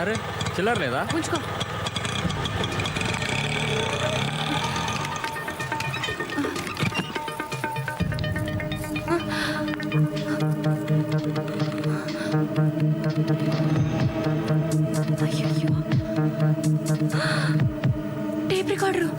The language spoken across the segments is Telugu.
అరే చిల్లర లేదా? ఉంచుకో. అయ్యయ్యో. Tape recorder.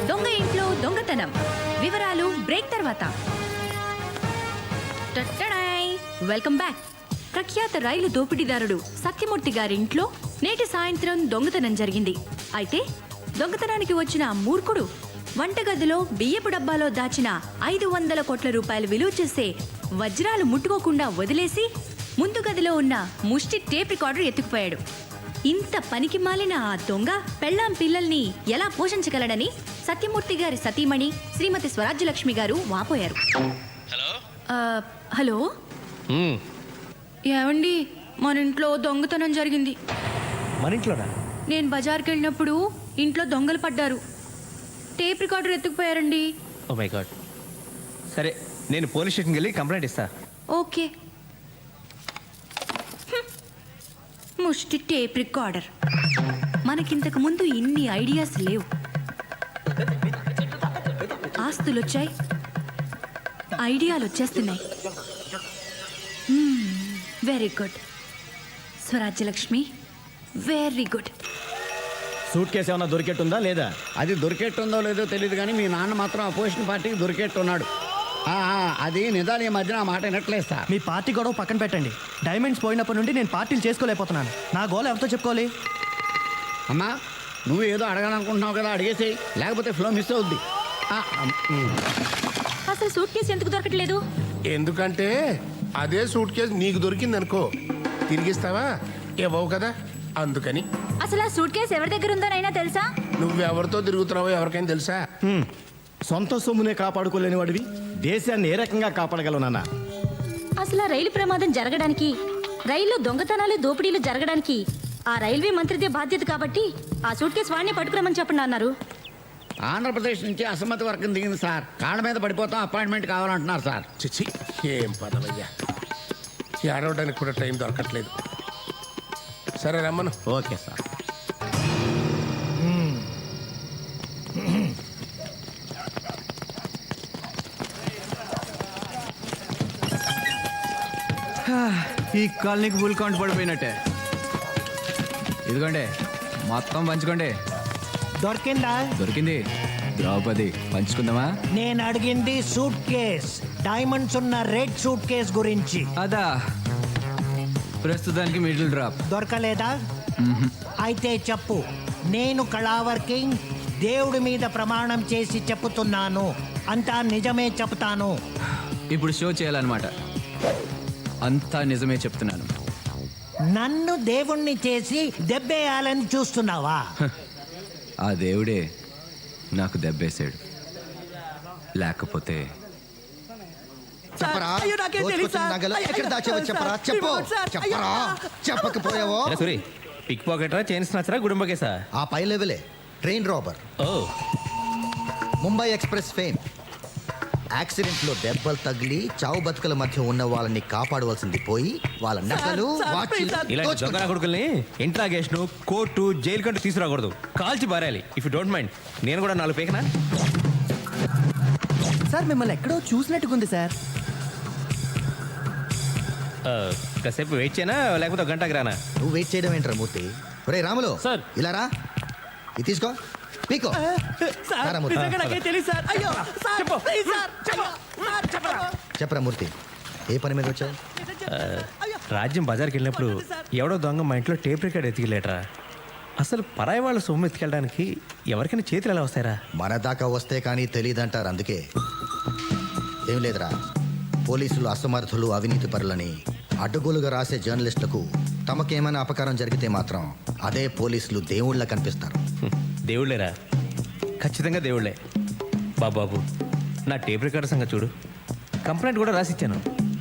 దొంగ ఇంట్లో దొంగతనం వివరాలు బ్రేక్ తర్వాత. Welcome back. ప్రఖ్యాత రైలు దోపిడీదారుడు సత్యమూర్తి గారి ఇంట్లో నేటి సాయంత్రం దొంగతనం జరిగింది. అయితే దొంగతనానికి వచ్చిన మూర్ఖుడు వంటగదిలో బియ్యపు డబ్బాలో దాచిన 500 కోట్ల రూపాయలు విలువ చేసే వజ్రాలు ముట్టుకోకుండా వదిలేసి ముందు గదిలో ఉన్న ముష్టి టేప్ రికార్డర్ ఎత్తుకుపోయాడు. ఇంత పనికి మాలిన ఆ దొంగ పెళ్ళాం పిల్లల్ని ఎలా పోషించగలడని సత్యమూర్తి గారి సతీమణి శ్రీమతి స్వరాజ్యలక్ష్మి గారు వాపోయారు. హలో ఏమండి, మన ఇంట్లో దొంగతనం జరిగింది. మన ఇంట్లోనా? నేను బజార్కి వెళ్ళినప్పుడు ఇంట్లో దొంగలు పడ్డారు. టేప్ రికార్డర్ ఎత్తుకుపోయారండి. Oh my god. సరే, నేను పోలీస్ స్టేషన్కి వెళ్ళి కంప్లైంట్ ఇస్తా. ఓకే. ముష్టి టేప్ రికార్డర్. మనకింతకు ముందు ఇన్ని ఐడియాస్ లేవు. ఆస్తులు వచ్చాయి, ఐడియాలు వచ్చేస్తున్నాయి. Very good Swarajyalakshmi, very good. Suit case ఏమన్నా దొరికెట్టుందా లేదా? అది దొరికెట్టుందో లేదో తెలియదు కానీ మీ నాన్న మాత్రం అపోజిషన్ పార్టీకి దొరికెట్టున్నాడు. అది నిజాలు ఈ మధ్యన ఆ మాట వినట్లేదు సార్. మీ పార్టీ గొడవ పక్కన పెట్టండి. డైమండ్స్ పోయినప్పటి నుండి నేను పార్టీలు చేసుకోలేకపోతున్నాను. నా గోల్ ఎవరితో చెప్పుకోవాలి? అమ్మా, నువ్వు ఏదో అడగాలనుకుంటున్నావు కదా, అడిగేసేయి, లేకపోతే ఫ్లో మిస్ అవుద్ది. అసలు సూట్ కేసు ఎందుకు దొరకట్లేదు? ఎందుకంటే అదే సూట్ కేసు నీకు దొరికింది అనుకో, తిరిగిస్తావా? ఇవ్వవు కదా, అందుకని. అసలు ఆ సూట్ కేసు ఎవరి దగ్గర ఉందోనైనా తెలుసా? నువ్వెవరితో తిరుగుతున్నావో ఎవరికైనా తెలుసా? సొంత సొమ్మునే కాపాడుకోలేని వాడివి దేశాన్ని ఏ రకంగా కాపాడగలవు నాన్న? అసలు ఆ రైలు ప్రమాదం జరగడానికి, రైల్లో దొంగతనాలు దోపిడీలు జరగడానికి ఆ రైల్వే మంత్రిదే బాధ్యత కాబట్టి ఆ సూట్ కేసు వాడిని పట్టుకురమని చెప్పండి అన్నారు. ఆంధ్రప్రదేశ్ నుంచి అసమ్మతి వర్గం దిగింది సార్. కాళ్ళ మీద పడిపోతాం, అపాయింట్మెంట్ కావాలంటున్నారు సార్. చిచ్చి, ఏం పదవయ్యా, ఏడవడానికి కూడా టైం దొరకట్లేదు. సరే రమ్మను. Okay sir. ఈ కాలనీకి ఫుల్ కౌంట్ పడిపోయినట్టే. ఇదిగోండి, మొత్తం పంచుకోండి. దొరికిందా? దొరికింది. ద్రౌపది, పంచుకుందామా? నేను అడిగింది సూట్ కేస్, డైమండ్స్ ఉన్న రెడ్ సూట్ కేస్ గురించి. అదా, ప్రస్తుతానికి మిడిల్ డ్రాప్. దొరకలేదా? అయితే చెప్పు. నేను కళావర్ కింగ్ దేవుడి మీద ప్రమాణం చేసి చెప్పుతున్నాను, అంతా నిజమే చెప్తాను. ఇప్పుడు షో చేయాలన్నమాట. అంతా నిజమే చెప్తున్నాను. నన్ను దేవుణ్ణి చేసి దెబ్బేయాలని చూస్తున్నావా? ఆ దేవుడే నాకు దెబ్బేశాడు. లేకపోతే చెప్పరా దోచుకొచ్చిన నగలు ఎక్కడ దాచావో చెప్పరా, చెప్పు చెప్పరా, చెప్పకపోయావో అరే సూరి, పిక్ పాకెటరా, చైన్ స్నాచరా, గుడుంబకేసా? ఆ పై లెవెలే ట్రైన్ రాబర్, ఓ ముంబై ఎక్స్ప్రెస్ ఫేమ్. యాక్సిడెంట్ లో దెబ్బలు తగిలి చావు బతుకుల మధ్య ఉన్న వాళ్ళని కాపాడవలసింది పోయి వాళ్ళ నగలు వాచీలు ఇలాంటి దొంగ దోచుకుంటారు. కొడుకుల్ని ఇంట్రాగేషన్, కోర్టు, జైలు కంటూ తీసుకురాకూడదు. కాల్చి పారేయాలి. ఇఫ్ యూ డోంట్ మైండ్ నేను కూడా 4 పేకనా? సార్ మిమ్మల్ని ఎక్కడో చూసినట్టుగుంది సార్. కాసేపు వెయిట్ చేయనా లేకపోతే 1 గంటకి రానా? నువ్వు వెయిట్ చేయడం ఏంట్రా మూర్తి? ఒరే రాములు, సార్. ఇలా రా, ఇది తీసుకో, పీకో. రారా మూర్తి. చెప్పరా మూర్తి, ఏ పని మీద వచ్చావు? రాజ్యం బజార్కి వెళ్ళినప్పుడు ఎవడో దొంగ మా ఇంట్లో టేప్ రికార్డ్ ఎత్తికెళ్ళేట్రా. అసలు పరాయి వాళ్ళ సొమ్ము ఎత్తుకెళ్ళడానికి ఎవరికైనా చేతులు ఎలా వస్తాయరా? మన దాకా వస్తే కానీ తెలియదంటారు. అందుకే ఏం లేదురా, పోలీసులు అసమర్థులు, అవినీతి పరులని అడ్డగోలుగా రాసే జర్నలిస్టులకు తమకేమైనా అపకారం జరిగితే మాత్రం అదే పోలీసులు దేవుళ్ళ కనిపిస్తారు. దేవుళ్ళేరా, ఖచ్చితంగా దేవుళ్ళే. బాబు నా టేప్ రికార్డ్ సంగతి చూడు. కంప్లైంట్ కూడా రాసిచ్చాను.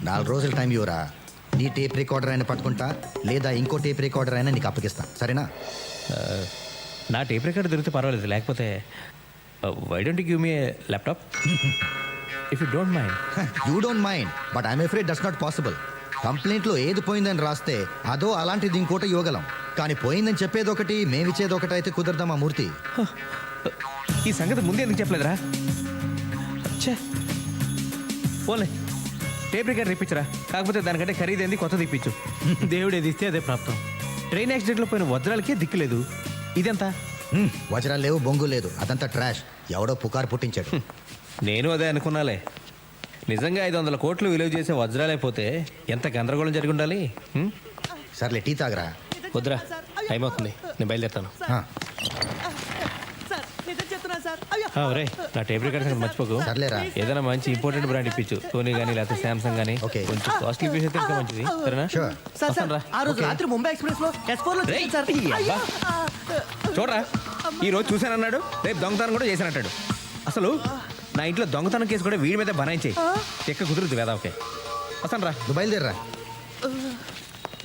4 రోజుల టైం ఇవ్వరా, నీ టేప్ రికార్డర్ అయినా పట్టుకుంటా, లేదా ఇంకో టేప్ రికార్డర్ అయినా నీకు అప్పగిస్తా, సరేనా? నా టేప్ రికార్డ్ దొరికితే పర్వాలేదు. లేకపోతే why don't give me laptop if you don't mind? You don't mind, but I'm afraid that's not possible. కంప్లైంట్లో ఏది పోయిందని రాస్తే అదో అలాంటిది ఇంకోటి ఇవ్వగలం, కానీ పోయిందని చెప్పేది ఒకటి, మేమిచ్చేది ఒకటి అయితే కుదరదామా మూర్తి? ఈ సంగతి ముందే ఎందుకు చెప్పలేదురా? ఛే, పోలే, టేప్ రికార్డ్ ఇప్పించరా. కాకపోతే దానికంటే ఖరీదైంది కొత్తది ఇప్పించు. దేవుడు ఏది ఇస్తే అదే ప్రాప్తం. ట్రైన్ యాక్సిడెంట్లో పోయిన వజ్రాలకే దిక్కులేదు, ఇదెంత? వజ్రాలు లేవు, బొంగు లేదు, అదంతా ట్రాష్. ఎవడో పుకారు పుట్టించాడు. నేను అదే అనుకున్నాలే. నిజంగా 500 కోట్లు విలువ చేసే వజ్రాలైపోతే ఎంత గందరగోళం జరిగి ఉండాలి. సర్లే, టీ తాగరా. వద్దురా, టైం అవుతుంది, నేను బయలుదేరుతాను. ఒరే, నా టేప్ రికార్డ్ సంగతి మర్చిపోకు. సర్లేరా. ఏదైనా మంచి ఇంపార్టెంట్ బ్రాండ్ ఇప్పించు, సోనీ కానీ లేకపోతే శాంసంగ్ కానీ. ఓకే. కొంచెం కాస్ట్లీ పీస్ అయితే ఇంకా మంచిది, సరేనా? Sure. వస్తాను రా. ఆ రోజు రాత్రి ముంబై ఎక్స్ప్రెస్ లో S4 లో రేయ్, సార్. ఈ అబ్బా. చూడరా, ఈ రోజు చూశానన్నాడు, రేపు దొంగతనం కూడా చేశానంటాడు. అసలు నా ఇంట్లో దొంగతనం కేసు కూడా వీడి మీద బనాయించే చెక్క కుదురుద్ది వేదా. ఓకే, వస్తాను రా. నువ్వు బయలుదేరరా.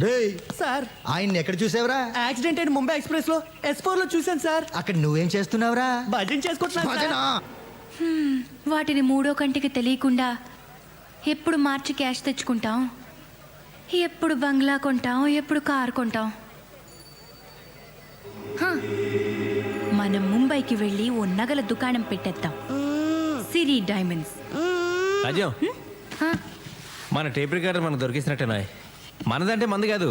రేయ్, సార్ ఆయన్ని ఎక్కడ చూసావురా? యాక్సిడెంట్ అయిన ముంబై ఎక్స్ప్రెస్ లో S4 లో చూశాను సార్. అక్కడ నువ్వేం చేస్తున్నావురా? భజన చేసుకుంటున్నాను సార్. భజనా? వాటిని మూడో కంటికి తెలియకుండా ఎప్పుడు మార్చి క్యాష్ తెచ్చుకుంటాం, ఎప్పుడు బంగ్లా కొంటాం, ఎప్పుడు కారు కొంటాం. హ, మనం ముంబైకి వెళ్ళి ఓ నగల దుకాణం పెట్టేద్దాం, సిరి డైమండ్స్. రాజ్యం, హ, మన టేప్ రికార్డర్ మనకు దొరికిసినట్టేనా? మనదంటే మంది కాదు,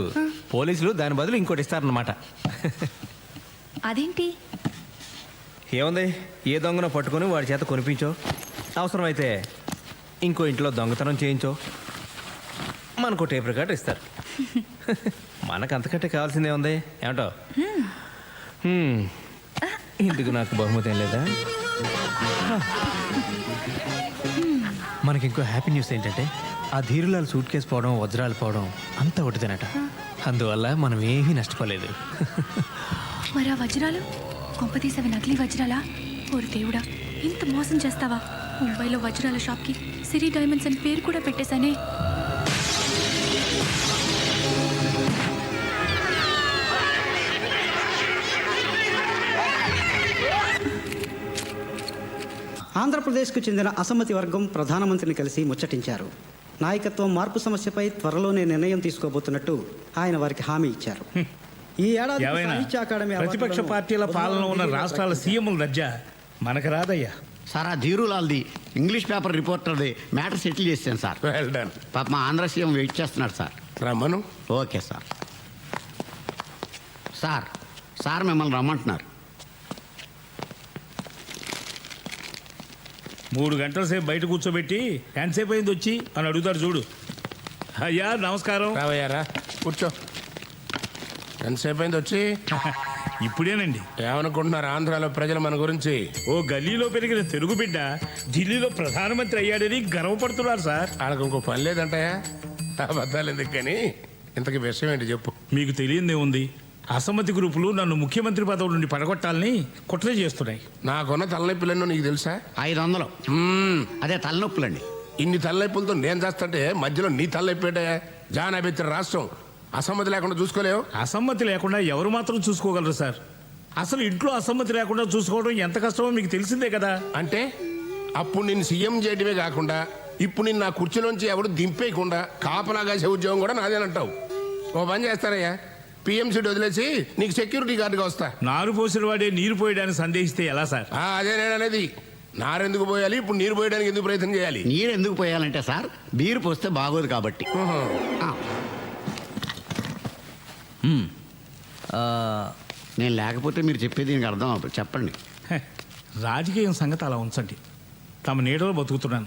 పోలీసులు దాని బదులు ఇంకోటి ఇస్తారన్నమాట. అదేంటి? ఏముంది, ఏ దొంగనో పట్టుకొని వాడి చేత కొనిపించో, అవసరమైతే ఇంకో ఇంట్లో దొంగతనం చేయించో, మనకు టేప్ రికార్డర్ ఇస్తారు. మనకు అంతకంటే కావాల్సిందే ఉంది, ఏమంటో? ఇందుకు నాకు బహుమతి ఏం లేదా? మనకి ఇంకో హ్యాపీ న్యూస్ ఏంటంటే, ఆ ధీరులాల్ సూట్ కేసు పోవడం, వజ్రాలు పోవడం అంతా ఒకటిదేనట. అందువల్ల మనం ఏమీ నష్టపోలేదు. మరి ఆ వజ్రాలు కొంపతీసవి నకిలీ వజ్రాలా? ఓరి దేవుడా, ఇంత మోసం చేస్తావా? ముంబైలో వజ్రాల షాప్కి సిరి డైమండ్స్ అని పేరు కూడా పెట్టేశానే. ఆంధ్రప్రదేశ్కు చెందిన అసమ్మతి వర్గం ప్రధానమంత్రిని కలిసి ముచ్చటించారు. నాయకత్వం మార్పు సమస్యపై త్వరలోనే నిర్ణయం తీసుకోబోతున్నట్టు ఆయన వారికి హామీ ఇచ్చారు. ఈ ఏడాది సాహిత్య అకాడమీ ప్రతిపక్ష పార్టీల పాలన ఉన్న రాష్ట్రాల సీఎంల దర్జా మనకు రాదయ్యా. సార్, ఆ ధీరులాల్ది ఇంగ్లీష్ పేపర్ రిపోర్టర్ది మ్యాటర్ సెటిల్ చేశాను సార్. Well done. పాప మా ఆంధ్ర సీఎం వెయిట్ చేస్తున్నాడు సార్. రమ్మను. Okay sir. సార్ సార్ మిమ్మల్ని రమ్మంటున్నారు. 3 గంటల సేపు బయట కూర్చోబెట్టి ఎంతసేపు అయింది వచ్చి అని అడుగుతారు చూడు. అయ్యా నమస్కారం. రావయ్యారా, కూర్చో. ఎంతసేపు అయింది వచ్చి? ఇప్పుడేనండి. ఏమనుకుంటున్నారు ఆంధ్రాలో ప్రజలు మన గురించి? ఓ గల్లీలో పెరిగిన తెలుగు బిడ్డ ఢిల్లీలో ప్రధానమంత్రి అయ్యాడని గర్వపడుతున్నారు సార్. వాళ్ళకి ఇంకో పని లేదంటాయా? అబద్ధాలు ఎందుకు కానీ ఇంతకీ విషయం ఏంటి చెప్పు. మీకు తెలియందే ఉంది. అసమ్మతి గ్రూపులు నన్ను ముఖ్యమంత్రి పదవి నుండి పడగొట్టాలని కుట్ర చేస్తున్నాయి. నాకున్న తలనొప్పులన్నో నీకు తెలుసా? 500 అదే తలనొప్పులండి. ఇన్ని తలనొప్పులతో నేను చేస్తుంటే మధ్యలో నీ తలనొప్పేటే జానాబెత్తిన రాష్ట్రం అసమ్మతి లేకుండా చూసుకోలేవు. అసమ్మతి లేకుండా ఎవరు మాత్రం చూసుకోగలరు సార్? అసలు ఇంట్లో అసమ్మతి లేకుండా చూసుకోవడం ఎంత కష్టమో మీకు తెలిసిందే కదా. అంటే అప్పుడు నిన్ను సీఎం చేయడమే కాకుండా ఇప్పుడు నిన్ను నా కుర్చీలోంచి ఎవడు దింపేయకుండా కాపలా కాసే ఉద్యోగం కూడా నాదేనంటావు. ఓ పని చేస్తానయ్యా, పిఎంసీ వదిలేసి నీకు సెక్యూరిటీ గార్డుగా వస్తా. నారు పోసిన వాడే నీరు పోయడానికి సందేహిస్తే ఎలా సార్? అదే నేను అనేది. నారెందుకు పోయాలి, ఇప్పుడు నీరు పోయడానికి ఎందుకు ప్రయత్నం చేయాలి? నీరు ఎందుకు పోయాలంటే సార్, బీరు పోస్తే బాగోదు కాబట్టి. ఆ. నేను లేకపోతే మీరు చెప్పేది దీనికి అర్థం అవ్వదు. చెప్పండి. హె, రాజకీయం సంగతి అలా ఉంచండి. తమ నీడలో బతుకుతున్నాను.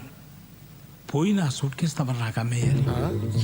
పోయిన ఆ సూట్ కేసు తమరు నాకు అమ్మేయాలి.